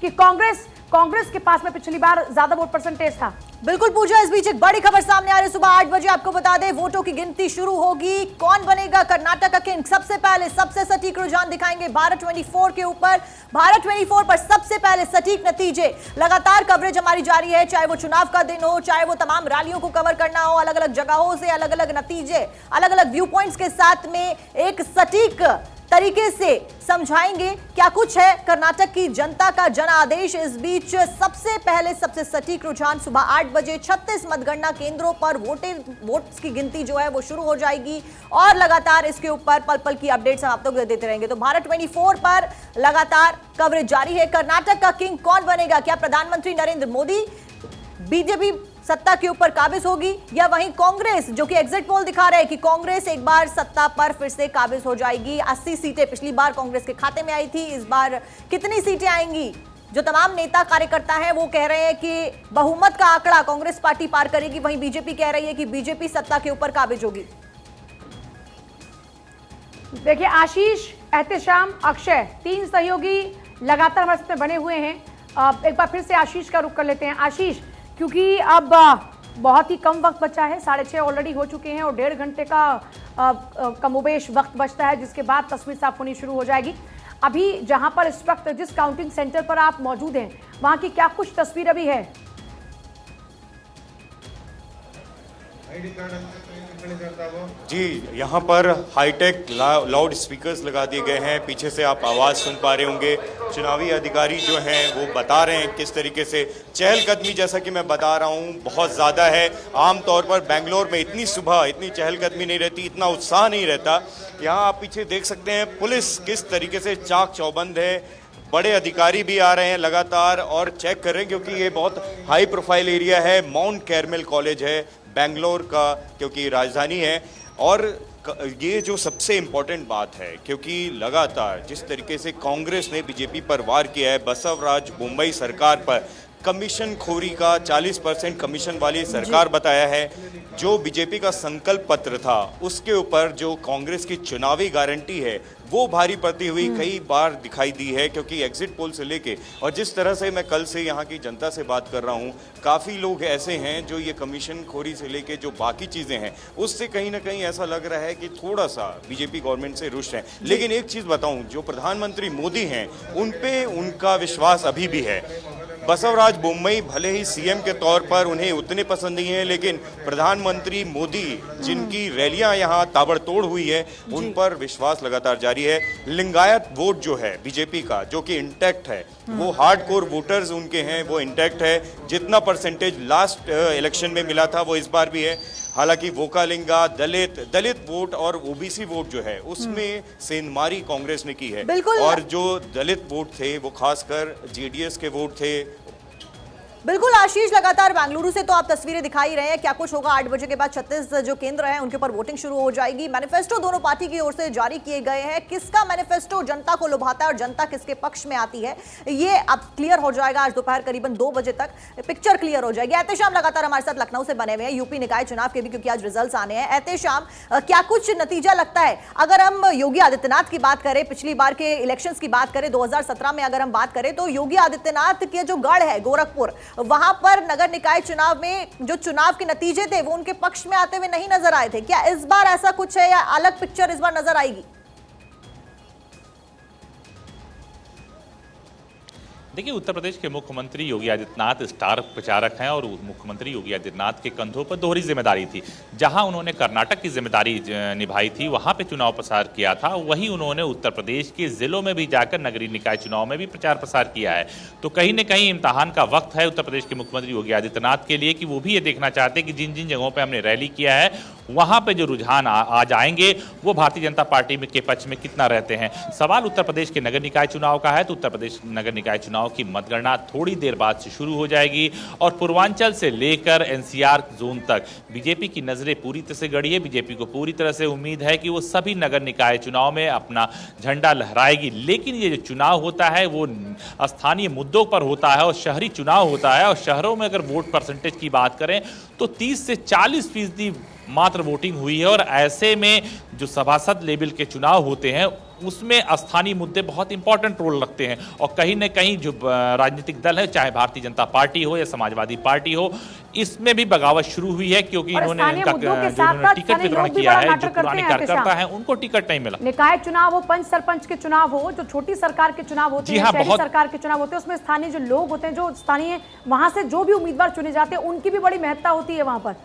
कि कांग्रेस के पास में पिछली बार ज्यादा वोट परसेंटेज था। बिल्कुल पूजा, इस बीच एक बड़ी खबर सामने आ रही है। सुबह 8 बजे आपको बता दें, वोटों की गिनती शुरू होगी। कौन बनेगा कर्नाटक का किंग? सबसे पहले सबसे सटीक रुझान दिखाएंगे भारत 24 के ऊपर। भारत 24 पर सबसे पहले सटीक नतीजे। लगातार कवरेज हमारी जारी है, चाहे वो चुनाव का दिन हो, चाहे वो तमाम रैलियों को कवर करना हो, अलग अलग जगहों से अलग अलग नतीजे, अलग अलग व्यू पॉइंट्स के साथ में एक सटीक तरीके से समझाएंगे क्या कुछ है कर्नाटक की जनता का जन आदेश। इस बीच सबसे पहले सबसे सटीक रुझान सुबह 8 बजे 36 मतगणना केंद्रों पर वोट्स की गिनती जो है वो शुरू हो जाएगी और लगातार इसके ऊपर पल पल की अपडेट्स हम आप तक देते रहेंगे। तो भारत 24 पर लगातार कवरेज जारी है। कर्नाटक का किंग कौन बनेगा? क्या प्रधानमंत्री नरेंद्र मोदी, बीजेपी सत्ता के ऊपर काबिज होगी, या वहीं कांग्रेस, जो कि एग्जिट पोल दिखा रहे हैं कि कांग्रेस एक बार सत्ता पर फिर से काबिज हो जाएगी। 80 सीटें पिछली बार कांग्रेस के खाते में आई थी, इस बार कितनी सीटें आएंगी? जो तमाम नेता कार्यकर्ता हैं वो कह रहे हैं कि बहुमत का आंकड़ा कांग्रेस पार्टी पार करेगी, वहीं बीजेपी कह रही है कि बीजेपी सत्ता के ऊपर काबिज होगी। देखिए, आशीष, एहतेशाम, अक्षय, 3 सहयोगी लगातार हमारे साथ बने हुए हैं। एक बार फिर से आशीष का रुख कर लेते हैं। आशीष, क्योंकि अब बहुत ही कम वक्त बचा है, 6:30 ऑलरेडी हो चुके हैं और 1.5 घंटे का कमोबेश वक्त बचता है, जिसके बाद तस्वीर साफ होनी शुरू हो जाएगी। अभी जहां पर इस वक्त जिस काउंटिंग सेंटर पर आप मौजूद हैं, वहां की क्या कुछ तस्वीर अभी है? जी, यहाँ पर हाईटेक लाउड स्पीकर्स लगा दिए गए हैं। पीछे से आप आवाज़ सुन पा रहे होंगे। चुनावी अधिकारी जो हैं वो बता रहे हैं किस तरीके से चहलकदमी, जैसा कि मैं बता रहा हूँ, बहुत ज़्यादा है। आमतौर पर बेंगलोर में इतनी सुबह इतनी चहलकदमी नहीं रहती, इतना उत्साह नहीं रहता। यहाँ आप पीछे देख सकते हैं पुलिस किस तरीके से चाक चौबंद है। बड़े अधिकारी भी आ रहे हैं लगातार और चेक कर रहे हैं, क्योंकि ये बहुत हाई प्रोफाइल एरिया है। माउंट कैरमेल कॉलेज है बेंगलोर का, क्योंकि राजधानी है। और ये जो सबसे इम्पोर्टेंट बात है, क्योंकि लगातार जिस तरीके से कांग्रेस ने बीजेपी पर वार किया है, बसवराज बोम्मई सरकार पर कमीशन खोरी का 40% कमीशन वाली सरकार बताया है। जो बीजेपी का संकल्प पत्र था उसके ऊपर जो कांग्रेस की चुनावी गारंटी है वो भारी पड़ती हुई कई बार दिखाई दी है, क्योंकि एग्जिट पोल से लेके और जिस तरह से मैं कल से यहाँ की जनता से बात कर रहा हूँ, काफ़ी लोग ऐसे हैं जो ये कमीशन खोरी से लेके जो बाकी चीज़ें हैं उससे कहीं ना कहीं ऐसा लग रहा है कि थोड़ा सा बीजेपी गवर्नमेंट से रुष्ट है। लेकिन एक चीज़ बताऊँ, जो प्रधानमंत्री मोदी हैं उन पे उनका विश्वास अभी भी है। बसवराज बोम्मई भले ही सीएम के तौर पर उन्हें उतने पसंद नहीं है, लेकिन प्रधानमंत्री मोदी जिनकी रैलियां यहाँ ताबड़तोड़ हुई है उन पर विश्वास लगातार जारी है। लिंगायत वोट जो है बीजेपी का, जो कि इंटैक्ट है, वो हार्डकोर वोटर्स उनके हैं, वो इंटैक्ट है। जितना परसेंटेज लास्ट इलेक्शन में मिला था वो इस बार भी है। हालांकि वोकालिंगा, दलित वोट और ओबीसी वोट जो है उसमें सेंधमारी कांग्रेस ने की है। और जो दलित वोट थे वो खासकर जेडीएस के वोट थे। बिल्कुल आशीष, लगातार बेंगलुरु से तो आप तस्वीरें दिखाई रहे हैं। क्या कुछ होगा 8 बजे के बाद 36 जो केंद्र हैं उनके ऊपर वोटिंग शुरू हो जाएगी। मैनिफेस्टो दोनों पार्टी की ओर से जारी किए गए हैं। किसका मैनिफेस्टो जनता को लुभाता है और जनता किसके पक्ष में आती है, ये अब क्लियर हो जाएगा। आज दोपहर करीबन 2 बजे तक पिक्चर क्लियर हो जाएगी। एहतेशाम लगातार हमारे साथ लखनऊ से बने हुए हैं, यूपी निकाय चुनाव के भी, क्योंकि आज रिजल्ट आने हैं। एहतेशाम, क्या कुछ नतीजा लगता है? अगर हम योगी आदित्यनाथ की बात करें, पिछली बार के इलेक्शन की बात करें, 2017 में अगर हम बात करें, तो योगी आदित्यनाथ के जो गढ़ है गोरखपुर, वहां पर नगर निकाय चुनाव में जो चुनाव के नतीजे थे वो उनके पक्ष में आते हुए नहीं नजर आए थे। क्या इस बार ऐसा कुछ है या अलग पिक्चर इस बार नजर आएगी? देखिए, उत्तर प्रदेश के मुख्यमंत्री योगी आदित्यनाथ स्टार प्रचारक हैं और मुख्यमंत्री योगी आदित्यनाथ के कंधों पर दोहरी जिम्मेदारी थी। जहां उन्होंने कर्नाटक की जिम्मेदारी निभाई थी, वहां पे चुनाव प्रसार किया था, वहीं उन्होंने उत्तर प्रदेश के जिलों में भी जाकर नगरीय निकाय चुनाव में भी प्रचार प्रसार किया है। तो कहीं न कहीं इम्तहान का वक्त है उत्तर प्रदेश के मुख्यमंत्री योगी आदित्यनाथ के लिए कि वो भी ये देखना चाहते हैं कि जिन जिन जगहों पर हमने रैली किया है वहां पे जो रुझान आज आएंगे वो भारतीय जनता पार्टी के पक्ष में कितना रहते हैं। सवाल उत्तर प्रदेश के नगर निकाय चुनाव का है, तो उत्तर प्रदेश नगर निकाय चुनाव की मतगणना थोड़ी देर बाद से शुरू हो जाएगी और पूर्वांचल से लेकर एनसीआर जोन तक बीजेपी की नजरें पूरी तरह से गड़ी है। बीजेपी को पूरी तरह से उम्मीद है कि वो सभी नगर निकाय चुनाव में अपना झंडा लहराएगी। लेकिन ये जो चुनाव होता है वो स्थानीय मुद्दों पर होता है और शहरी चुनाव होता है, और शहरों में अगर वोट परसेंटेज की बात करें तो 30 से 40% मात्र नाममात्र वोटिंग हुई है और ऐसे में जो सभासद लेवल के चुनाव होते हैं उसमें स्थानीय मुद्दे बहुत इंपॉर्टेंट रोल रखते हैं और कहीं न कहीं जो राजनीतिक दल है, चाहे भारतीय जनता पार्टी हो या समाजवादी पार्टी हो, इसमें भी बगावत शुरू हुई है क्योंकि इन्होंने टिकट वितरण किया है, जो पुराने कार्यकर्ता हैं उनको टिकट नहीं मिला। निकाय चुनाव हो, पंच सरपंच के चुनाव हो, जो छोटी सरकार के चुनाव होते हैं, शहरी सरकार के चुनाव होते हैं, उसमें स्थानीय जो लोग होते हैं, जो स्थानीय वहां से जो भी उम्मीदवार चुने जाते हैं, उनकी भी बड़ी महत्ता होती है वहां पर।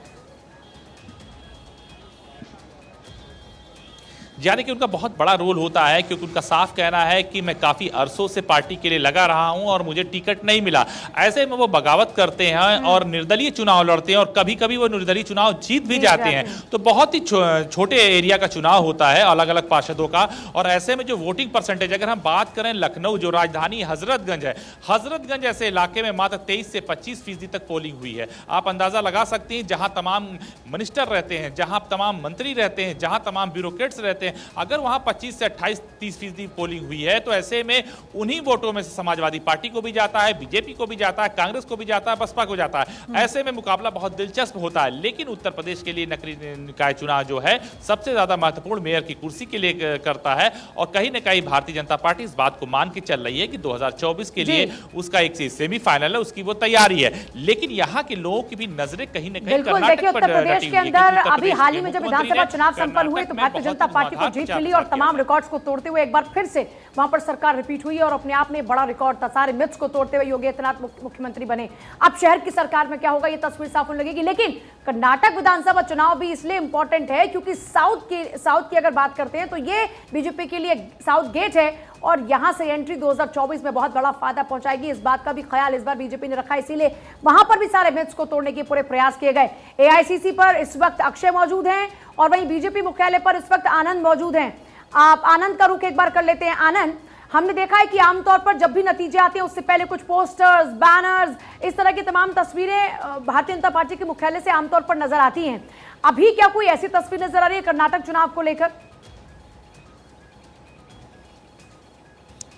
यानी कि उनका बहुत बड़ा रोल होता है क्योंकि उनका साफ कहना है कि मैं काफी अरसों से पार्टी के लिए लगा रहा हूं और मुझे टिकट नहीं मिला। ऐसे में वो बगावत करते हैं और निर्दलीय चुनाव लड़ते हैं और कभी कभी वो निर्दलीय चुनाव जीत भी जाते हैं। तो बहुत ही छोटे एरिया का चुनाव होता है अलग अलग पार्षदों का। और ऐसे में जो वोटिंग परसेंटेज, अगर हम बात करें लखनऊ जो राजधानी हजरतगंज है, हजरतगंज ऐसे इलाके में मात्र 23 से 25% तक पोलिंग हुई है। आप अंदाजा लगा सकते हैं जहां तमाम मिनिस्टर रहते हैं, जहां तमाम मंत्री रहते हैं, जहां तमाम ब्यूरोक्रेट्स रहते हैं, अगर वहां 25 से 28-30% पोलिंग हुई है तो ऐसे में उन्हीं वोटों में से समाजवादी पार्टी को भी जाता है, बीजेपी को भी जाता है, कांग्रेस को भी जाता है, बसपा को जाता है। ऐसे में मुकाबला बहुत दिलचस्प होता है। लेकिन उत्तर प्रदेश के लिए नगरीय निकाय चुनाव जो है सबसे ज्यादा महत्वपूर्ण मेयर की कुर्सी के लिए करता है और कहीं ना कहीं भारतीय जनता पार्टी इस बात को मान के चल रही है कि 2024 के लिए उसका एक सेमीफाइनल है, उसकी वो तैयारी है। लेकिन यहाँ के लोगों की भी नजरें कहीं ना कहीं कर्नाटक पर उत्तर प्रदेश के अंदर अभी हाल ही में जब विधानसभा चुनाव संपन्न हुए तो भारतीय जनता पार्टी को जीत मिली और तमाम रिकॉर्ड्स को तोड़ते हुए एक बार फिर से वहां पर सरकार रिपीट हुई और अपने आप में बड़ा रिकॉर्ड था। सारे मिथ्स को तोड़ते हुए योगी आदित्यनाथ मुख्यमंत्री बने। अब शहर की सरकार में क्या होगा ये तस्वीर साफ होने लगेगी। लेकिन कर्नाटक विधानसभा चुनाव भी इसलिए इंपॉर्टेंट है क्योंकि साउथ की अगर बात करते हैं तो ये बीजेपी के लिए साउथ गेट है और यहां से एंट्री 2024 में बहुत बड़ा फायदा पहुंचाएगी। इस बात का भी ख्याल इस बार बीजेपी ने रखा, इसीलिए वहां पर भी सारे मिथ्स को तोड़ने के पूरे प्रयास किए गए। एआईसीसी पर इस वक्त अक्षय मौजूद हैं और वहीं बीजेपी मुख्यालय पर इस वक्त आनंद मौजूद हैं। आप आनंद का रुख एक बार कर लेते हैं। आनंद, हमने देखा है कि आमतौर पर जब भी नतीजे आते हैं उससे पहले कुछ पोस्टर्स, बैनर्स, इस तरह की तमाम तस्वीरें भारतीय जनता पार्टी के मुख्यालय से आमतौर पर नजर आती हैं। अभी क्या कोई ऐसी तस्वीर नजर आ रही है कर्नाटक चुनाव को लेकर?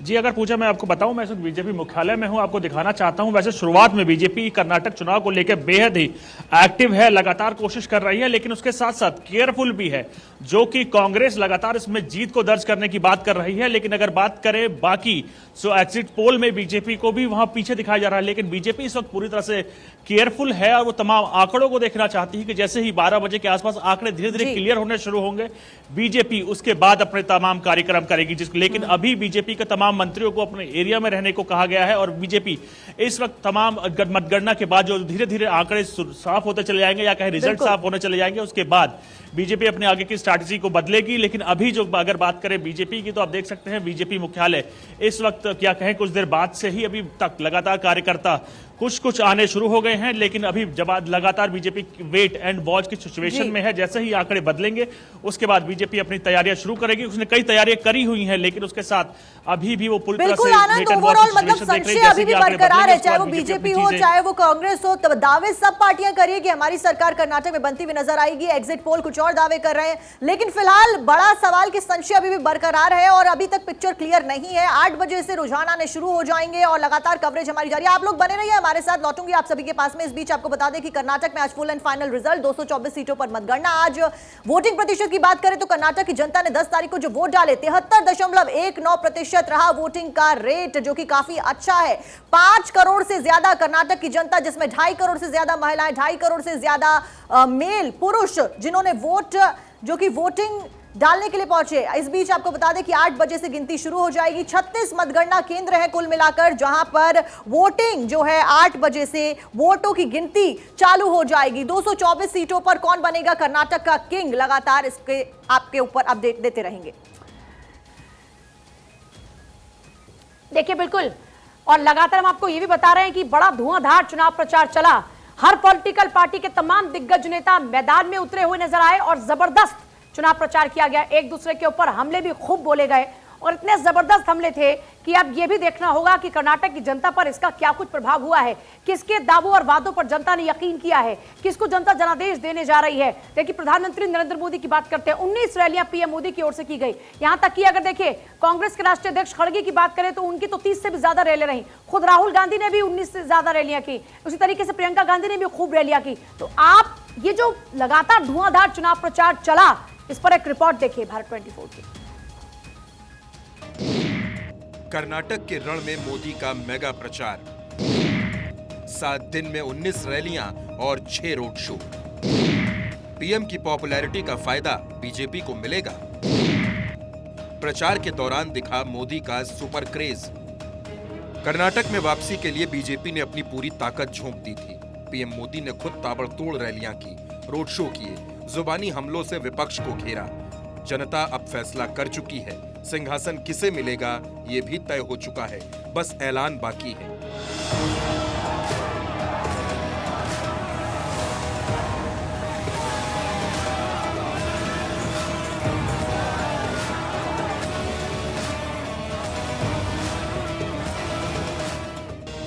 जी, अगर पूछा मैं आपको बताऊं, मैं इस बीजेपी मुख्यालय में हूं, आपको दिखाना चाहता हूं। वैसे शुरुआत में बीजेपी कर्नाटक चुनाव को लेकर बेहद ही एक्टिव है, लगातार कोशिश कर रही है, लेकिन उसके साथ साथ केयरफुल भी है, जो कि कांग्रेस लगातार इसमें जीत को दर्ज करने की बात कर रही है। लेकिन अगर बात करें बाकी एग्जिट पोल में बीजेपी को भी वहां पीछे दिखाया जा रहा है, लेकिन बीजेपी इस वक्त पूरी तरह से केयरफुल है और वो तमाम आंकड़ों को देखना चाहती है कि जैसे ही 12 बजे के आसपास आंकड़े धीरे धीरे क्लियर होने शुरू होंगे, बीजेपी उसके बाद अपने तमाम कार्यक्रम करेगी। लेकिन अभी बीजेपी के तमाम मंत्रियों को अपने एरिया में रहने को कहा गया है और बीजेपी इस वक्त तमाम मतगणना के बाद जो धीरे धीरे आंकड़े साफ होते चले जाएंगे या कहीं रिजल्ट साफ होने चले जाएंगे, उसके बाद बीजेपी अपने आगे की स्ट्रैटेजी को बदलेगी। लेकिन अभी जो अगर बात करें बीजेपी की, तो आप देख सकते हैं बीजेपी मुख्यालय इस वक्त क्या कहें कुछ देर बाद से ही अभी तक लगातार कार्यकर्ता कुछ आने शुरू हो गए हैं। लेकिन अभी जब लगातार बीजेपी वेट एंड वॉच की सिचुएशन में है, जैसे ही आंकड़े बदलेंगे उसके बाद बीजेपी अपनी तैयारियां शुरू करेगी। उसने कई तैयारियां करी हुई हैं, लेकिन उसके साथ अभी भी वो पूरी तरह से आनंद ओवरऑल मतलब संशय अभी भी बरकरार है, चाहे वो बीजेपी हो चाहे वो कांग्रेस हो। तब दावे सब पार्टियां करिए कि हमारी सरकार कर्नाटक में बनती हुई नजर आएगी, एग्जिट पोल कुछ और दावे कर रहे हैं, लेकिन फिलहाल बड़ा सवाल की संशय अभी भी बरकरार है और अभी तक पिक्चर क्लियर नहीं है। 8 बजे से रुझान आने शुरू हो जाएंगे और लगातार कवरेज हमारी जारी है। आप लोग बने रहिए, हमारे साथ लौटूंगी आप सभी के पास में। इस बीच आपको बता दें कि कर्नाटक में आज फुल एंड फाइनल रिजल्ट, 224 सीटों पर मतगणना। आज वोटिंग प्रतिशत की बात करें तो कर्नाटक की जनता ने 10 तारीख को जो वोट डाले 73.19% रहा वोटिंग का रेट, जो कि काफी अच्छा है। 5 करोड़ से ज्यादा कर्नाटक की जनता, जिसमें 2.5 करोड़ से ज्यादा महिलाएं, 2.5 करोड़ से ज्यादा मेल पुरुष जिन्होंने वोट जो कि वोटिंग डालने के लिए पहुंचे। इस बीच आपको बता दें कि 8 बजे से गिनती शुरू हो जाएगी। 36 मतगणना केंद्र है कुल मिलाकर, जहां पर वोटिंग जो है 8 बजे से वोटों की गिनती चालू हो जाएगी। 224 सीटों पर कौन बनेगा कर्नाटक का किंग, लगातार इसके आपके ऊपर अपडेट देते रहेंगे। देखिए बिल्कुल, और लगातार हम आपको यह भी बता रहे हैं कि बड़ा धुआंधार चुनाव प्रचार चला। हर पॉलिटिकल पार्टी के तमाम दिग्गज नेता मैदान में उतरे हुए नजर आए और जबरदस्त चुनाव प्रचार किया गया। एक दूसरे के ऊपर हमले भी खूब बोले गए और इतने जबरदस्त हमले थे कि अब यह भी देखना होगा कि कर्नाटक की जनता पर इसका क्या कुछ प्रभाव हुआ है, किसके दावों और वादों पर जनता ने यकीन किया है, किसको जनता जनादेश देने जा रही है। देखिए प्रधानमंत्री नरेंद्र मोदी की बात करते हैं, 19 रैलियां पीएम मोदी की ओर से की गई। यहां तक कि अगर देखिए कांग्रेस के राष्ट्रीय अध्यक्ष खड़गे की बात करें तो उनकी तो 30 से भी ज्यादा रैलियां रही। खुद राहुल गांधी ने भी 19 से ज्यादा रैलियां की, उसी तरीके से प्रियंका गांधी ने भी खूब रैलियां की। तो आप ये जो लगातार धुआंधार चुनाव प्रचार चला, इस पर एक रिपोर्ट देखिए भारत 24 की। कर्नाटक के रण में मोदी का मेगा प्रचार, 7 दिन में 19 रैलियां और 6 रोड शो। पीएम की पॉपुलैरिटी का फायदा बीजेपी को मिलेगा। प्रचार के दौरान दिखा मोदी का सुपर क्रेज। कर्नाटक में वापसी के लिए बीजेपी ने अपनी पूरी ताकत झोंक दी थी। पीएम मोदी ने खुद ताबड़तोड़ रैलियां की, रोड शो किए, जुबानी हमलों से विपक्ष को घेरा। जनता अब फैसला कर चुकी है, सिंहासन किसे मिलेगा ये भी तय हो चुका है, बस ऐलान बाकी है।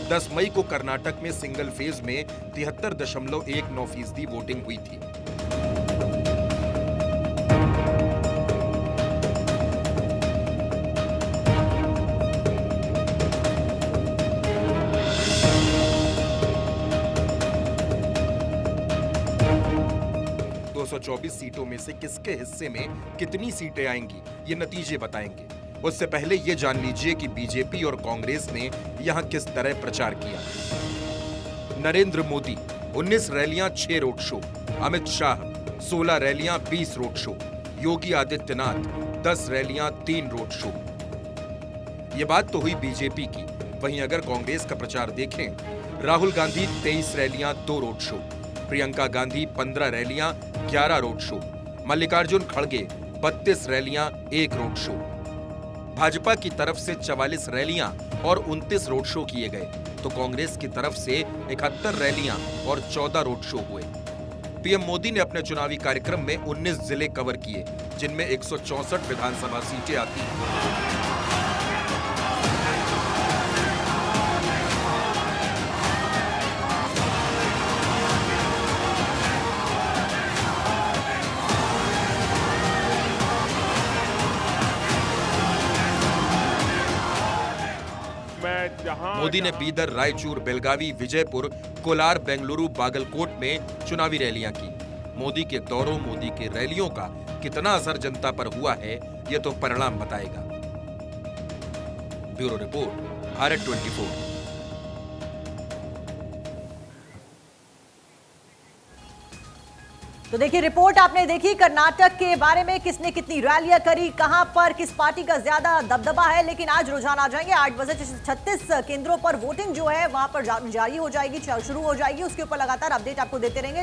दस मई को कर्नाटक में सिंगल फेज में 73.19% वोटिंग हुई थी। सीटों में से किसके हिस्से में कितनी सीटें आएंगी, ये नतीजे बताएंगे। उससे पहले ये जान लीजिए कि बीजेपी और कांग्रेस ने यहां किस तरह प्रचार किया। नरेंद्र मोदी 19 रैलियां 6 रोड शो, अमित शाह 16 रैलियां 20 रोड शो, योगी आदित्यनाथ 10 रैलियां 3 रोड शो। ये बात तो हुई बीजेपी की। वहीं अगर कांग्रेस का प्रचार देखें, राहुल गांधी 23 रैलियां 2 रोड शो, प्रियंका गांधी 15 रैलियां 11 रोड शो, मल्लिकार्जुन खड़गे 32 रैलियां 1 रोड शो। भाजपा की तरफ से 44 रैलियां और 29 रोड शो किए गए, तो कांग्रेस की तरफ से 71 रैलियां और 14 रोड शो हुए। पीएम मोदी ने अपने चुनावी कार्यक्रम में 19 जिले कवर किए, जिनमें 164 विधानसभा सीटें आती हैं। मोदी ने बीदर, रायचूर, बेलगावी, विजयपुर, कोलार, बेंगलुरु, बागलकोट में चुनावी रैलियां की। मोदी के दौरों, मोदी के रैलियों का कितना असर जनता पर हुआ है, यह तो परिणाम बताएगा। Bureau report, Bharat 24। तो देखिए, रिपोर्ट आपने देखी कर्नाटक के बारे में, किसने कितनी रैलियां करी, कहां पर किस पार्टी का ज्यादा दबदबा है। लेकिन आज रुझान आ जाएंगे 8 बजे 36 केंद्रों पर वोटिंग जो है वहां पर जारी हो जाएगी, शुरू हो जाएगी। उसके ऊपर लगातार अपडेट आपको देते रहेंगे।